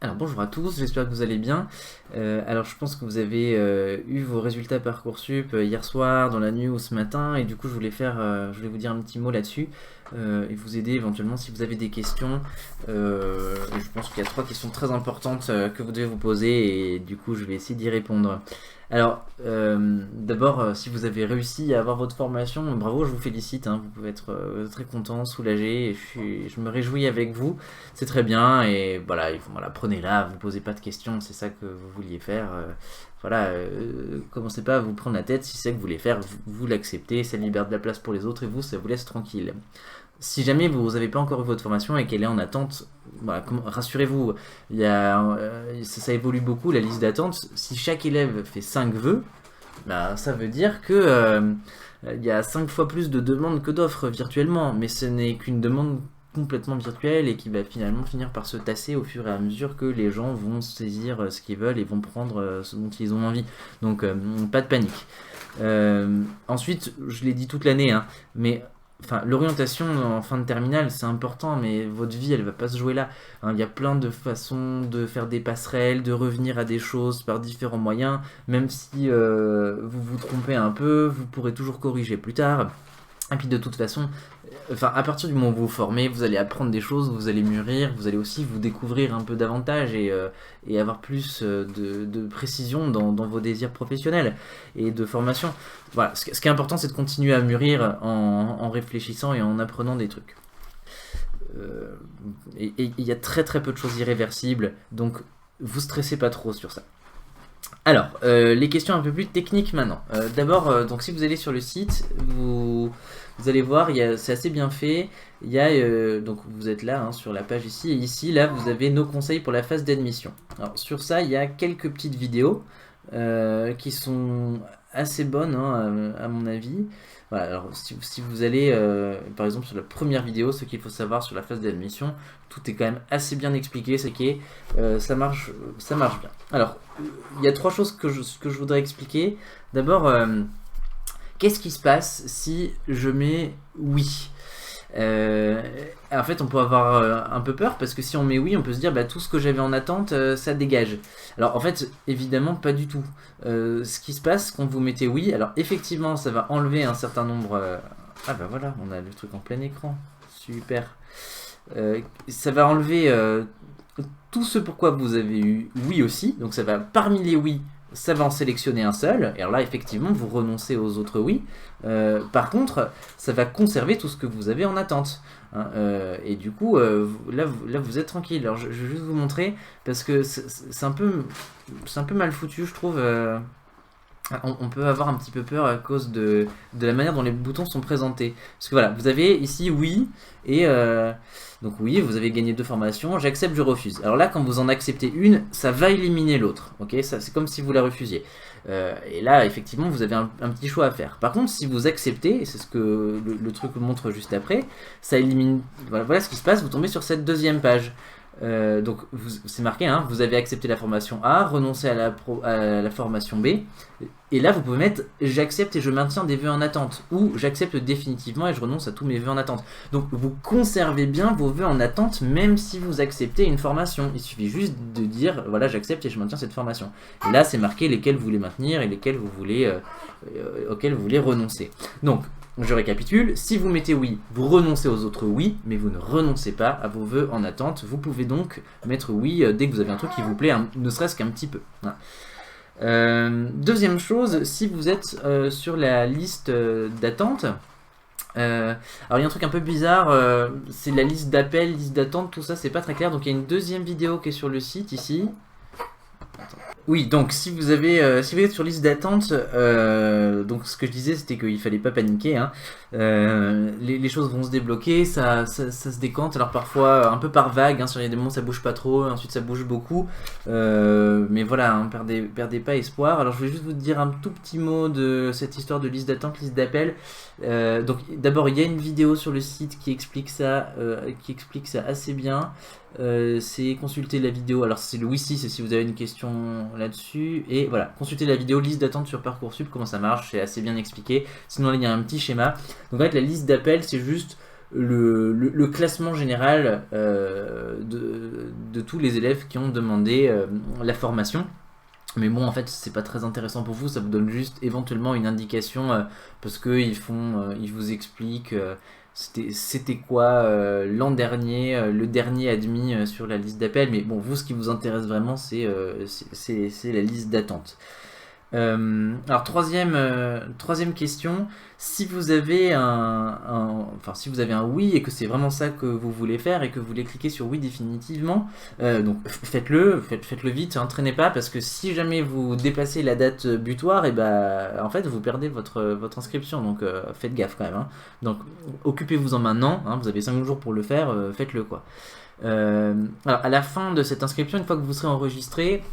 Alors bonjour à tous, j'espère que vous allez bien. Alors je pense que vous avez eu vos résultats Parcoursup hier soir, dans la nuit ou ce matin, et du coup je voulais vous dire un petit mot là-dessus et vous aider éventuellement si vous avez des questions. Et je pense qu'il y a 3 questions très importantes que vous devez vous poser et du coup je vais essayer d'y répondre. Alors d'abord, si vous avez réussi à avoir votre formation, bravo, je vous félicite, hein, vous pouvez être très content, soulagé, et je me réjouis avec vous. C'est très bien et voilà, voilà, prenez-la, vous posez pas de questions, c'est ça que vous vouliez faire. Voilà, commencez pas à vous prendre la tête, si c'est que vous voulez faire, vous l'acceptez, ça libère de la place pour les autres et vous, ça vous laisse tranquille. Si jamais vous n'avez pas encore eu votre formation et qu'elle est en attente, voilà, rassurez-vous, ça évolue beaucoup la liste d'attente. Si chaque élève fait 5 vœux, bah, ça veut dire que il y a 5 fois plus de demandes que d'offres virtuellement, mais ce n'est qu'une demande complètement virtuelle et qui va finalement finir par se tasser au fur et à mesure que les gens vont saisir ce qu'ils veulent et vont prendre ce dont ils ont envie. Donc pas de panique. Ensuite, je l'ai dit toute l'année, hein, mais enfin, l'orientation en fin de terminale, c'est important, mais votre vie, elle va pas se jouer là. Hein, il y a plein de façons de faire des passerelles, de revenir à des choses par différents moyens. Même si vous vous trompez un peu, vous pourrez toujours corriger plus tard. Et puis de toute façon, enfin, à partir du moment où vous vous formez, vous allez apprendre des choses, vous allez mûrir, vous allez aussi vous découvrir un peu davantage et avoir plus de précision dans vos désirs professionnels et de formation. Voilà, ce qui est important, c'est de continuer à mûrir en réfléchissant et en apprenant des trucs. Et il y a très très peu de choses irréversibles, donc vous stressez pas trop sur ça. Alors, les questions un peu plus techniques maintenant. D'abord, donc si vous allez sur le site, vous allez voir, c'est assez bien fait. Il y a, donc vous êtes là, hein, sur la page ici, et ici, là, vous avez nos conseils pour la phase d'admission. Alors sur ça, il y a quelques petites vidéos qui sont assez bonnes, hein, à mon avis. Voilà, alors si vous allez, par exemple, sur la première vidéo, ce qu'il faut savoir sur la phase d'admission, tout est quand même assez bien expliqué, ça marche bien. Alors, il y a 3 choses que je voudrais expliquer. D'abord, qu'est-ce qui se passe si je mets oui? En fait, on peut avoir un peu peur parce que si on met oui, on peut se dire bah, tout ce que j'avais en attente, ça dégage. Alors en fait, évidemment, pas du tout. Ce qui se passe quand vous mettez oui, alors effectivement, ça va enlever un certain nombre. Ah bah voilà, on a le truc en plein écran. Super. Ça va enlever tout ce pourquoi vous avez eu oui aussi. Donc ça va, parmi les oui, ça va en sélectionner un seul, et alors là effectivement vous renoncez aux autres oui. Par contre, ça va conserver tout ce que vous avez en attente. Hein, et du coup, là vous êtes tranquille. Alors je vais juste vous montrer, parce que c'est un peu mal foutu, je trouve. On peut avoir un petit peu peur à cause de la manière dont les boutons sont présentés. Parce que voilà, vous avez ici oui, et donc oui, vous avez gagné 2 formations, j'accepte, je refuse. Alors là, quand vous en acceptez une, ça va éliminer l'autre, ok? Ça, c'est comme si vous la refusiez. Et là, effectivement, vous avez un petit choix à faire. Par contre, si vous acceptez, et c'est ce que le truc montre juste après, ça élimine. Voilà ce qui se passe, vous tombez sur cette deuxième page. Donc c'est marqué, hein, vous avez accepté la formation A, renoncé à la formation B, et là vous pouvez mettre j'accepte et je maintiens des vœux en attente, ou j'accepte définitivement et je renonce à tous mes vœux en attente. Donc vous conservez bien vos vœux en attente même si vous acceptez une formation. Il suffit juste de dire voilà, j'accepte et je maintiens cette formation. Et là c'est marqué lesquels vous voulez maintenir et lesquels vous voulez auxquels vous voulez renoncer. Donc je récapitule, si vous mettez oui, vous renoncez aux autres oui, mais vous ne renoncez pas à vos vœux en attente. Vous pouvez donc mettre oui dès que vous avez un truc qui vous plaît, ne serait-ce qu'un petit peu. Voilà. Deuxième chose, si vous êtes sur la liste d'attente, alors il y a un truc un peu bizarre, c'est la liste d'appel, liste d'attente, tout ça c'est pas très clair, donc il y a une deuxième vidéo qui est sur le site ici. Oui, donc si vous êtes sur liste d'attente, donc ce que je disais c'était qu'il fallait pas paniquer, hein. Les choses vont se débloquer, ça se décante, alors parfois un peu par vague, hein, sur des moments ça bouge pas trop, ensuite ça bouge beaucoup, mais voilà, hein, perdez pas espoir. Alors je vais juste vous dire un tout petit mot de cette histoire de liste d'attente, liste d'appel. Donc d'abord il y a une vidéo sur le site qui explique ça assez bien. C'est consulter la vidéo, alors c'est le oui-si, c'est si vous avez une question là-dessus, et voilà, consultez la vidéo liste d'attente sur Parcoursup, comment ça marche, c'est assez bien expliqué. Sinon là il y a un petit schéma. Donc en fait la liste d'appel c'est juste le classement général de tous les élèves qui ont demandé la formation. Mais bon, en fait, c'est pas très intéressant pour vous, ça vous donne juste éventuellement une indication parce que ils vous expliquent c'était quoi l'an dernier, le dernier admis sur la liste d'appel. Mais bon, vous, ce qui vous intéresse vraiment, c'est la liste d'attente. Alors troisième question, si vous avez si vous avez un oui et que c'est vraiment ça que vous voulez faire et que vous voulez cliquer sur oui définitivement, donc faites-le vite, hein, traînez pas, parce que si jamais vous dépassez la date butoir, et en fait vous perdez votre inscription, donc faites gaffe quand même, hein. Donc occupez-vous-en maintenant, hein, vous avez 5 jours pour le faire, faites-le quoi. Alors à la fin de cette inscription, une fois que vous serez enregistré,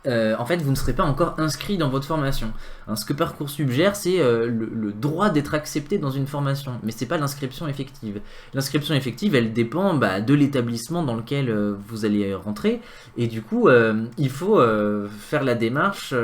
en fait, vous ne serez pas encore inscrit dans votre formation. Hein, ce que Parcoursup gère, c'est le droit d'être accepté dans une formation, mais c'est pas l'inscription effective. L'inscription effective, elle dépend de l'établissement dans lequel vous allez rentrer, et du coup, il faut faire la démarche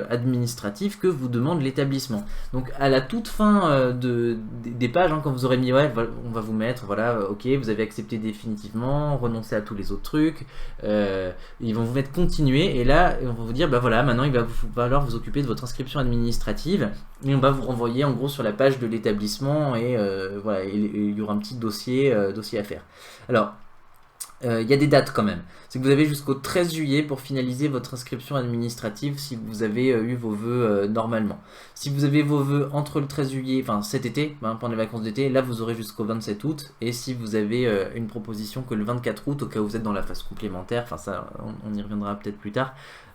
administrative que vous demande l'établissement. Donc, à la toute fin des pages, hein, quand vous aurez mis, ouais, on va vous mettre, voilà, ok, vous avez accepté définitivement, renoncez à tous les autres trucs, ils vont vous mettre continuer, et là, on va vous dire, voilà, maintenant il va falloir vous occuper de votre inscription administrative, et on va vous renvoyer en gros sur la page de l'établissement, et voilà, il y aura un petit dossier à faire. Alors, il y a des dates quand même. C'est que vous avez jusqu'au 13 juillet pour finaliser votre inscription administrative si vous avez eu vos vœux normalement. Si vous avez vos vœux entre le 13 juillet, enfin cet été, pendant les vacances d'été, là vous aurez jusqu'au 27 août. Et si vous avez une proposition que le 24 août, au cas où vous êtes dans la phase complémentaire, enfin ça on y reviendra peut-être plus tard,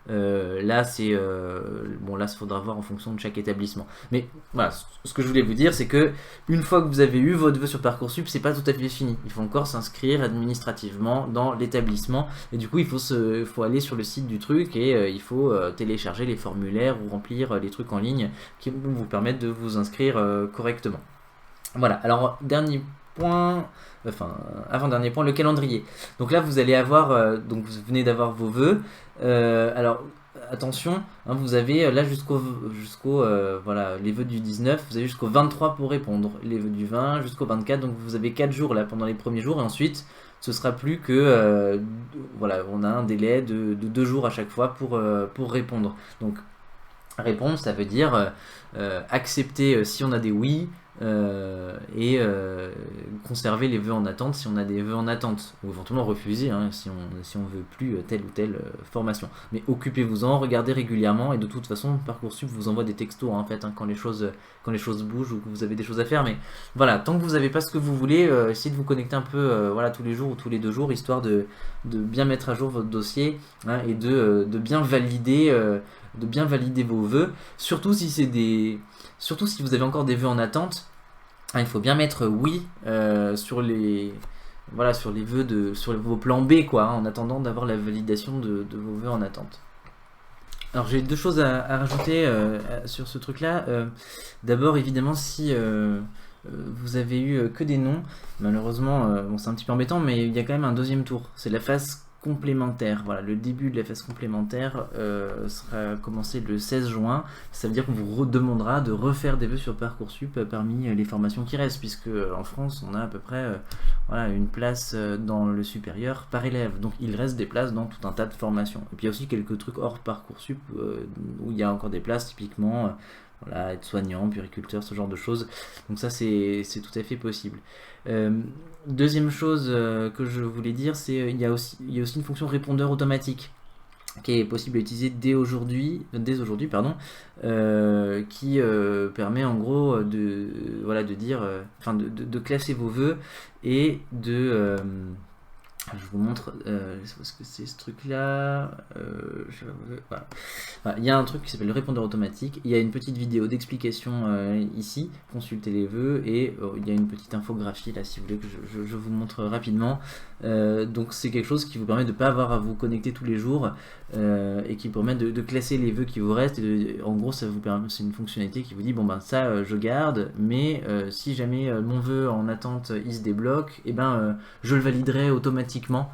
là c'est bon, là il faudra voir en fonction de chaque établissement. Mais voilà, ce que je voulais vous dire, c'est que une fois que vous avez eu votre vœu sur Parcoursup, c'est pas tout à fait fini. Il faut encore s'inscrire administrativement dans l'établissement, et du coup il faut aller sur le site du truc, et il faut télécharger les formulaires ou remplir les trucs en ligne qui vont vous permettre de vous inscrire correctement. Voilà, alors dernier point, avant-dernier point, le calendrier. Donc là vous allez avoir, donc vous venez d'avoir vos vœux, alors attention, hein, vous avez là jusqu'au voilà, les vœux du 19, vous avez jusqu'au 23 pour répondre, les vœux du 20 jusqu'au 24, donc vous avez 4 jours là pendant les premiers jours, et ensuite ce sera plus que voilà, on a un délai de 2 jours à chaque fois pour répondre. Donc répondre, ça veut dire accepter si on a des oui, et conserver les vœux en attente si on a des vœux en attente, ou éventuellement refuser, hein, si on veut plus telle ou telle formation. Mais occupez-vous-en, regardez régulièrement, et de toute façon Parcoursup vous envoie des textos, hein, en fait, hein, quand les choses bougent ou que vous avez des choses à faire. Mais voilà, tant que vous n'avez pas ce que vous voulez, essayez de vous connecter un peu voilà, tous les jours ou tous les 2 jours, histoire de bien mettre à jour votre dossier, hein, et de bien valider vos vœux, surtout si vous avez encore des vœux en attente. Il faut bien mettre oui sur les vœux sur vos plans B, quoi, hein, en attendant d'avoir la validation de vos vœux en attente. Alors j'ai 2 choses à rajouter sur ce truc là. D'abord, évidemment, si vous avez eu que des noms, malheureusement, bon, c'est un petit peu embêtant, mais il y a quand même un deuxième tour, c'est la phase complémentaire. Voilà, le début de la phase complémentaire sera commencé le 16 juin. Ça veut dire qu'on vous redemandera de refaire des vœux sur Parcoursup parmi les formations qui restent, puisque en France on a à peu près voilà, une place dans le supérieur par élève. Donc il reste des places dans tout un tas de formations. Et puis il y a aussi quelques trucs hors Parcoursup où il y a encore des places, typiquement voilà, être soignant, puriculteur, ce genre de choses. Donc ça c'est tout à fait possible. Deuxième chose que je voulais dire, c'est il y a aussi une fonction répondeur automatique qui est possible à utiliser dès aujourd'hui, qui permet en gros de dire, de classer vos vœux et de je vous montre ce que c'est ce truc là. Voilà. Voilà, il y a un truc qui s'appelle le répondeur automatique. Il y a une petite vidéo d'explication ici, consultez les vœux, et il y a une petite infographie là si vous voulez que je vous montre rapidement. Donc c'est quelque chose qui vous permet de ne pas avoir à vous connecter tous les jours, et qui permet de classer les vœux qui vous restent, et en gros ça vous permet, c'est une fonctionnalité qui vous dit bon ben ça je garde, mais si jamais mon vœu en attente il se débloque, et ben je le validerai automatiquement automatiquement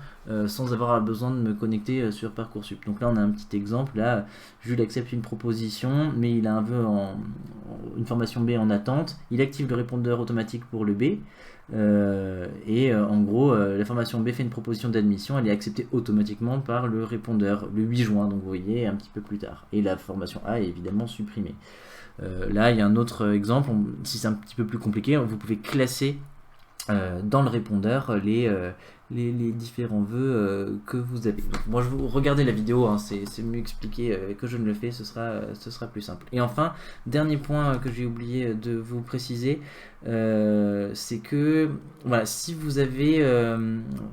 sans avoir besoin de me connecter sur Parcoursup. Donc là on a un petit exemple, là Jules accepte une proposition mais il a un vœu une formation B en attente, il active le répondeur automatique pour le B en gros la formation B fait une proposition d'admission, elle est acceptée automatiquement par le répondeur le 8 juin, donc vous voyez un petit peu plus tard, et la formation A est évidemment supprimée. Là il y a un autre exemple, si c'est un petit peu plus compliqué, vous pouvez classer dans le répondeur les différents vœux que vous avez. Donc, moi je vous regardez la vidéo, hein, c'est mieux expliqué que je ne le fais, ce sera plus simple. Et enfin, dernier point que j'ai oublié de vous préciser, c'est que voilà, si vous avez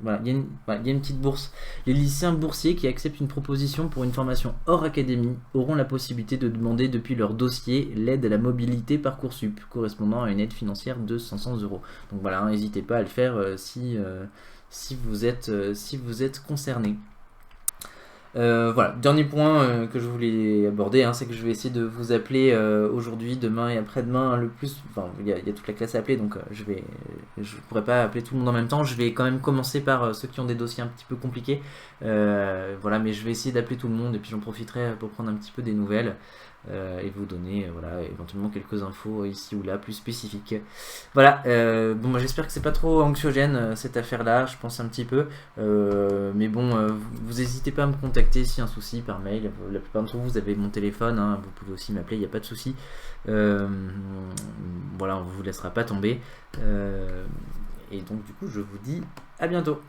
voilà, il y a une petite bourse. Les lycéens boursiers qui acceptent une proposition pour une formation hors académie auront la possibilité de demander depuis leur dossier l'aide à la mobilité Parcoursup, correspondant à une aide financière de 500 €. Donc voilà, n'hésitez pas à le faire si vous êtes concerné. Voilà, dernier point que je voulais aborder, hein, c'est que je vais essayer de vous appeler aujourd'hui, demain et après-demain le plus. Enfin, il y a toute la classe à appeler, donc je pourrais pas appeler tout le monde en même temps. Je vais quand même commencer par ceux qui ont des dossiers un petit peu compliqués. Voilà, mais je vais essayer d'appeler tout le monde et puis j'en profiterai pour prendre un petit peu des nouvelles. Et vous donner voilà, éventuellement quelques infos ici ou là plus spécifiques. Voilà, bon, moi j'espère que c'est pas trop anxiogène cette affaire là, je pense un petit peu, mais bon, vous n'hésitez pas à me contacter si un souci par mail, la plupart d'entre vous avez mon téléphone, hein, vous pouvez aussi m'appeler, il n'y a pas de souci. Voilà, on vous laissera pas tomber, et donc du coup je vous dis à bientôt.